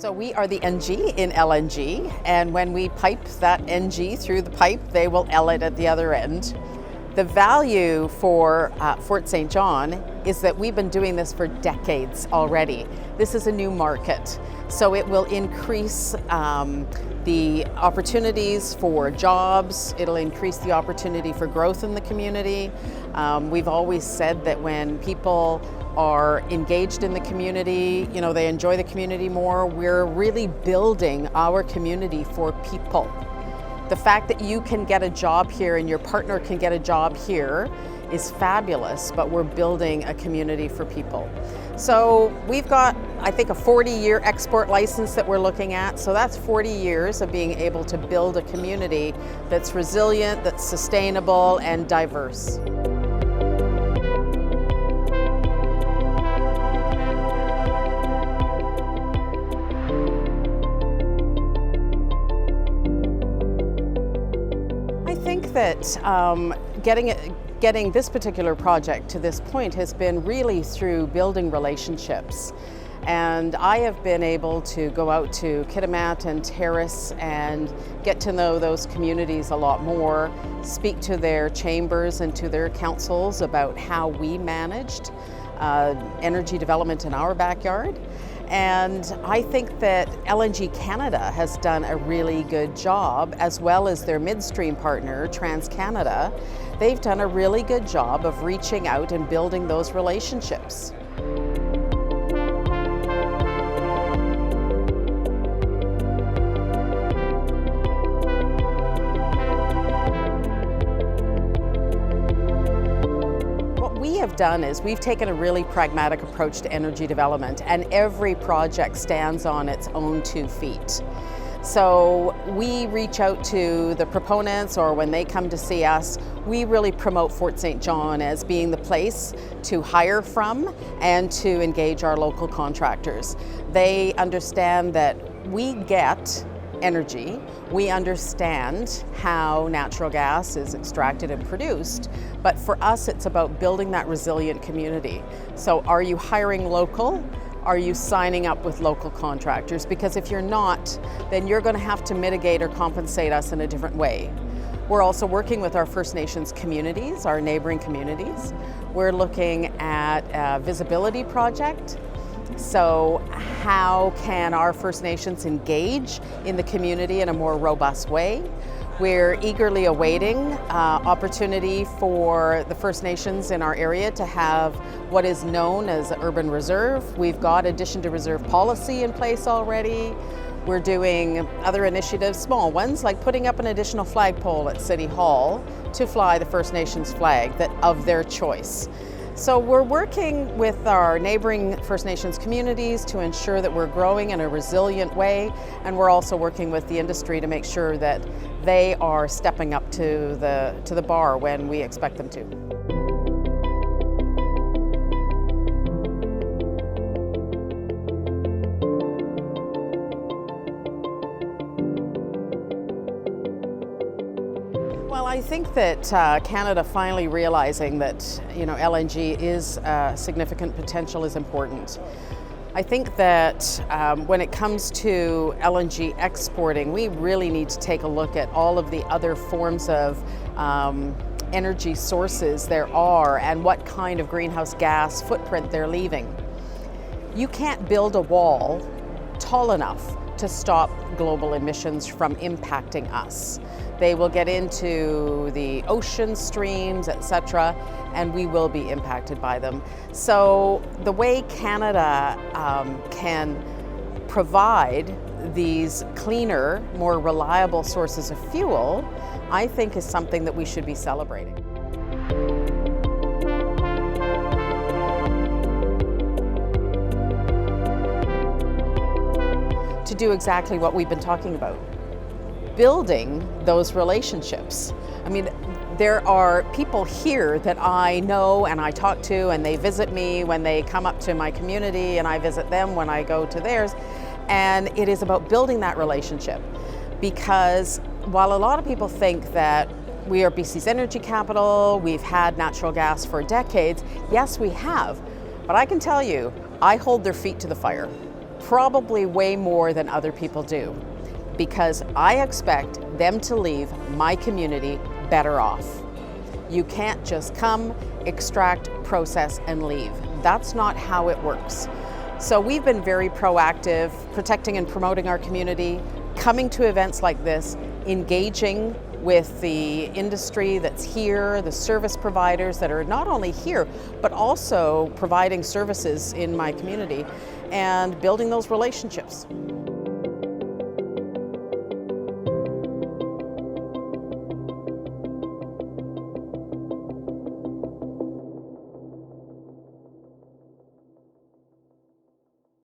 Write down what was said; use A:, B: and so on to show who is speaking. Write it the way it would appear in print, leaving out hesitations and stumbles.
A: So we are the NG in LNG, and when we pipe that NG through the pipe, they will L it at the other end. The value for Fort St. John is that we've been doing this for decades already. This is a new market, so it will increase the opportunities for jobs. It'll increase the opportunity for growth in the community. We've always said that when people are engaged in the community, they enjoy the community more. We're really building our community for people. The fact that you can get a job here and your partner can get a job here is fabulous, but we're building a community for people. So we've got, I think, a 40-year export license that we're looking at. So that's 40 years of being able to build a community that's resilient, that's sustainable, and diverse. I think that getting this particular project to this point has been really through building relationships. And I have been able to go out to Kitimat and Terrace and get to know those communities a lot more, speak to their chambers and to their councils about how we managed energy development in our backyard. And I think that LNG Canada has done a really good job, as well as their midstream partner, TransCanada. They've done a really good job of reaching out and building those relationships. Done is we've taken a really pragmatic approach to energy development, and every project stands on its own 2 feet. So we reach out to the proponents, or when they come to see us, we really promote Fort St. John as being the place to hire from and to engage our local contractors. They understand that we get energy. We understand how natural gas is extracted and produced, but for us it's about building that resilient community. So are you hiring local? Are you signing up with local contractors? Because if you're not, then you're going to have to mitigate or compensate us in a different way. We're also working with our First Nations communities, our neighboring communities. We're looking at a visibility project. So how can our First Nations engage in the community in a more robust way? We're eagerly awaiting opportunity for the First Nations in our area to have what is known as an urban reserve. We've got addition to reserve policy in place already. We're doing other initiatives, small ones, like putting up an additional flagpole at City Hall to fly the First Nations flag of their choice. So we're working with our neighboring First Nations communities to ensure that we're growing in a resilient way, and we're also working with the industry to make sure that they are stepping up to the bar when we expect them to. Well, I think that Canada finally realizing that LNG is significant potential is important. I think that when it comes to LNG exporting, we really need to take a look at all of the other forms of energy sources there are and what kind of greenhouse gas footprint they're leaving. You can't build a wall tall enough to stop global emissions from impacting us. They will get into the ocean streams, etc., and we will be impacted by them. So the way Canada can provide these cleaner, more reliable sources of fuel, I think is something that we should be celebrating. To do exactly what we've been talking about. Building those relationships. I mean, there are people here that I know and I talk to, and they visit me when they come up to my community, and I visit them when I go to theirs. And it is about building that relationship, because while a lot of people think that we are BC's energy capital, we've had natural gas for decades, yes, we have. But I can tell you, I hold their feet to the fire. Probably way more than other people do, because I expect them to leave my community better off. You can't just come, extract, process, and leave. That's not how it works. So we've been very proactive, protecting and promoting our community, coming to events like this, engaging with the industry that's here, the service providers that are not only here, but also providing services in my community, and building those relationships.